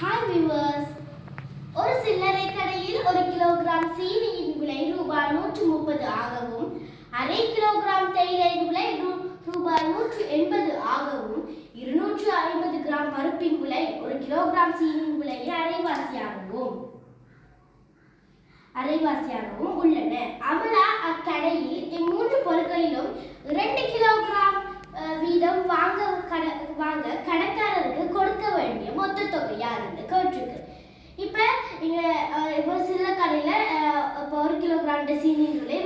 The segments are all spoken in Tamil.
Hi viewers. ஒரு சில்லறை கடையில் 1 கிலோகிராம் சீனியின் விலை ரூபாய் 130 ஆகவும், அரை கிலோகிராம் தேயிலையின் விலை ரூபாய் 180 ஆகவும், 250 கிராம் பருப்பின் விலை 1 கிலோகிராம் சீனியின் விலை அரைவாசியாகவும் உள்ளன. அமலா அக்கடையில் இம்மூன்று பொருட்களிலும் 2 கிலோகிராம் வீதம் வாங்க கடைக்காரருக்கு கொடுக்க வேண்டிய மொத்த தொகை யாருன்னு கேட்டிருக்கு. இப்போ சில கடையில் இப்போ 1 கிலோகிராம் சீனியின் விலை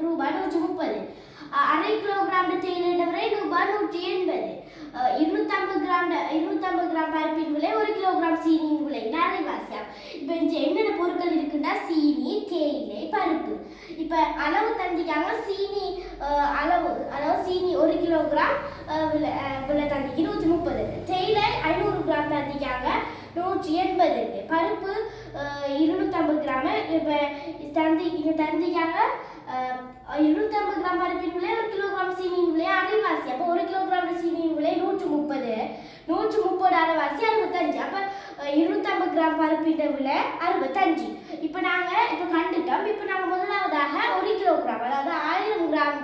ரூபாய் 130, அரை கிலோகிராம் தேயிலை விலை ரூபாய் 180, 250 கிராம் பருப்பின் விலை 1 கிலோகிராம் சீனியின் விலை அரைவாசியாகும். இப்போ என்னென்ன பொருட்கள் இருக்குன்னா சீனி, தேயிலை, பருப்பு. இப்போ அளவு தந்திக்காங்க. சீனி அளவு, அதாவது சீனி 1 கிலோகிராம் விலை தந்திக்கு 130, தேயிலை 500 கிராம் தந்திக்காங்க 180, பருப்பு 250 கிராம் இப்போ தந்திக்காங்க. 250 கிராம் பருப்பின் விலை 1 கிலோகிராம் சீனியின் விலை அரைவாசி. அப்போ 1 கிலோகிராம் சீனியின் விலை 130 அரைவாசி 65. அப்போ 250 கிராம் பருப்பின் விலை 65. இப்போ நாங்கள் கண்டுட்டோம். இப்போ நாங்கள் முதலாவதாக 1 கிலோகிராம், அதாவது 1000 கிராம்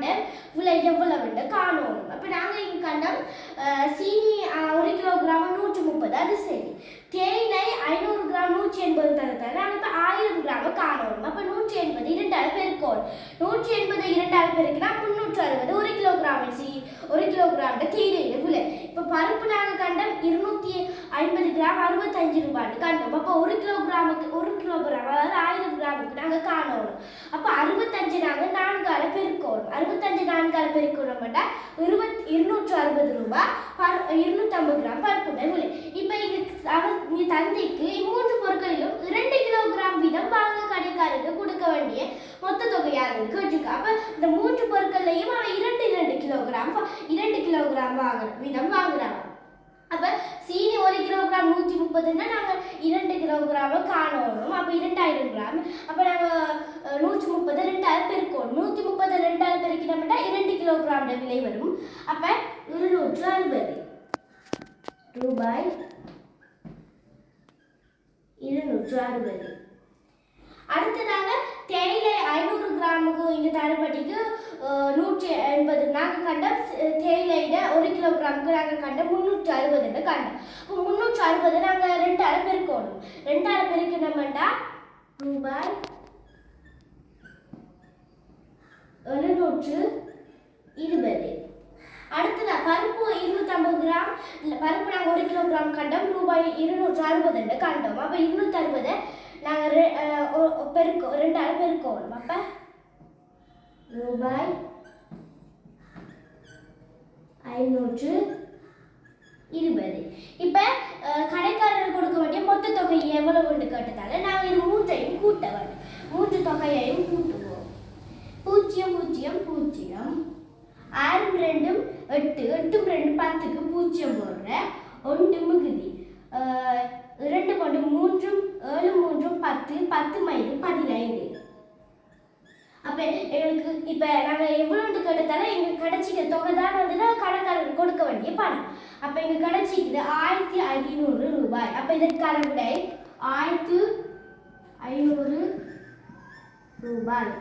விலை எவ்வளவுன்னு காணணும். அப்போ நாங்கள் இங்கே கண்டோம் சீனி 1 கிலோகிராம் 130, அது சரி. தேயிலை 500 கிராம் 180 தரத்தால் நாங்கள் இப்போ 1000 கிராம் காணணும். அப்போ 180 2ஆல் பெருக்கணும். 180 2ஆல் பெருக்கினா 360 1 கிலோகிராம் 1 கிலோகிராம் தேயிலையில் விலை. இப்போ பருப்பு நாங்கள் கண்டோம் 250 கிராம் 65 ரூபாய்னு கண்டோம். அப்போ 1 கிலோகிராம் அதாவது 1000 கிராமுக்கு நாங்கள் காணணும். அப்போ 65 நாங்கள் 4ஆல் பெருக்கணும். 65 4ஆல் பெருக்கணும்னா 260 ரூபாய் 250 கிராம் பருப்புடைய விலை. இப்போ இங்கே தந்தைக்கு மூன்று பொருட்களிலும் 2 கிலோகிராம் வீதம் வாங்க கடைக்காரருக்கு கொடுக்க வேண்டிய மொத்த தொகை யாருன்னு கேட்டிருக்கா. அப்போ இந்த மூன்று பொருட்கள்லையும் அவன் 2 கிலோகிராம் வீதம் வாங்குறாங்க. அப்போ சீனி 1 கிலோகிராம் 130ன்னா நாங்கள் 2 கிலோகிராம் காணணும். அப்போ 2000 கிராம். அப்போ நாங்கள் 130 2ஆல் பெருக்கணும். 130 2ஆல் பெருக்கினோம்னா 2 கிலோகிராம் விலை வரும். அப்போ 260 ரூபாய் 260. அடுத்ததாக தேயிலை 500 கிராமுக்கு இங்கே தரப்பட்டிக்கு 180 நாங்கள் கண்டோம். தேயிலையில 1 கிலோகிராமுக்கு நாங்கள் கண்டோம் 360 கண்டோம். 360 நாங்கள் 2ஆல் பெருக்கணும். 2ஆல் பெருக்கணும்னா ரூபாய் 720. அடுத்ததா பருப்பு 250 கிராம், பருப்பு நாங்கள் 1 கிலோகிராம் கண்டோம் ரூபாய் 260 கண்டோம். அப்போ 260 நாங்கள் 2ஆல் பெருக்கணும். அப்போ ரூபாய் 520. இப்போ கடைக்காரர் கொடுக்க வேண்டிய மொத்த தொகை எவ்வளவுன்னு கேட்டதால நாங்கள் இது மூன்றையும் கூட்ட வேண்டும். மூன்று தொகையையும் கூட்டுவோம். 0 0 0 6 2 8 8 2 10க்கு 0 போடுறேன். 1 மிகுதி 2 கொண்டு 3 7 3 10 10 மைனஸ் 15. அப்போ எங்களுக்கு இப்போ நாங்கள் எவ்வளோன்ட்டு கேட்டதால எங்களுக்கு கிடைச்சிக்க தொகை தான் கடைக்காரருக்கு கொடுக்க வேண்டிய பணம். அப்போ எங்களுக்கு கிடைச்சிக்குது 1500 ரூபாய். அப்போ இதற்கான விடை 1500 ரூபாய்.